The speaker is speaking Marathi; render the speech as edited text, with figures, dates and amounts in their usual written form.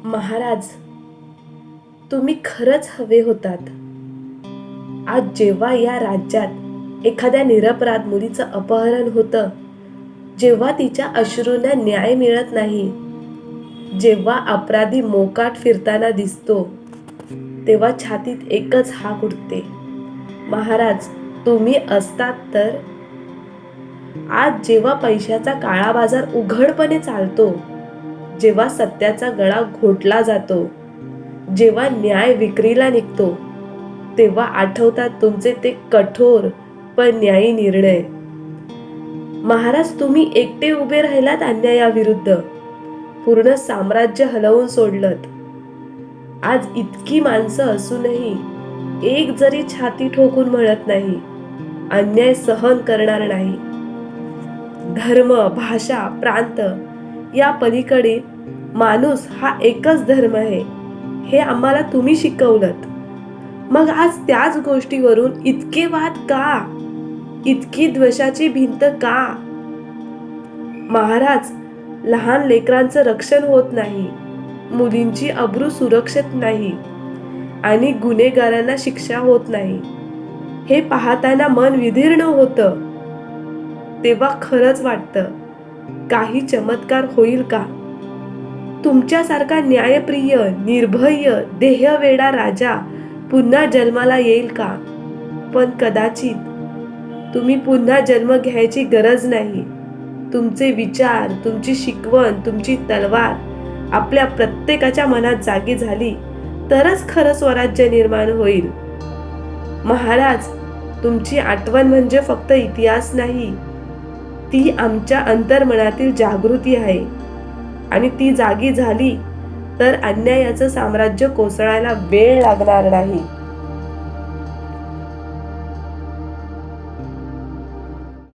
महाराज, तुम्ही खरंच हवे होतात. आज जेव्हा या राज्यात एखाद्या निरपराध मुलीचं अपहरण होतं, जेव्हा तिच्या अश्रूंना न्याय मिळत नाही, जेव्हा अपराधी मोकाट फिरताना दिसतो, तेव्हा छातीत एकच हाक उठते, महाराज तुम्ही असतात तर. आज जेव्हा पैशाचा काळा बाजार उघडपणे चालतो, जेव्हा सत्याचा गळा घोटला जातो, जेव्हा न्याय विक्रीला निघतो, तेव्हा आठवतात तुमचे ते कठोर पण न्यायी निर्णय. महाराज, तुम्ही एकटे उभे राहिलात अन्यायाविरुद्ध, पूर्ण साम्राज्य हलवून सोडलत. आज इतकी माणसं असूनही एक जरी छाती ठोकून म्हणत नाही, अन्याय सहन करणार नाही. धर्म, भाषा, प्रांत या पलीकडे माणूस हा एकच धर्म आहे, हे आम्हाला तुम्ही शिकवलत. मग आज त्याच गोष्टीवरून इतके वाद का? इतकी द्वेषाची भिंत का? महाराज, लहान लेकरांचं रक्षण होत नाही, मुलींची अब्रू सुरक्षित नाही आणि गुन्हेगारांना शिक्षा होत नाही, हे पाहताना मन विदीर्ण होतं. तेव्हा खरंच वाटतं, काही चमत्कार होईल का? तुमच्यासारखा न्यायप्रिय, निर्भय, देहवेडा राजा पुन्हा जन्माला येईल का? पण कदाचित तुम्ही पुन्हा जन्म घ्यायची गरज नाही. तुमचे विचार, तुमची शिकवण, तुमची तलवार आपल्या प्रत्येकाच्या मनात जागी झाली तरच खरं स्वराज्य निर्माण होईल. महाराज, तुमची आठवण म्हणजे फक्त इतिहास नाही, ती आमच्या अंतर्मनातील जागृती आहे. आणि ती जागी झाली तर अन्यायाचं साम्राज्य कोसळायला वेळ लागणार नाही.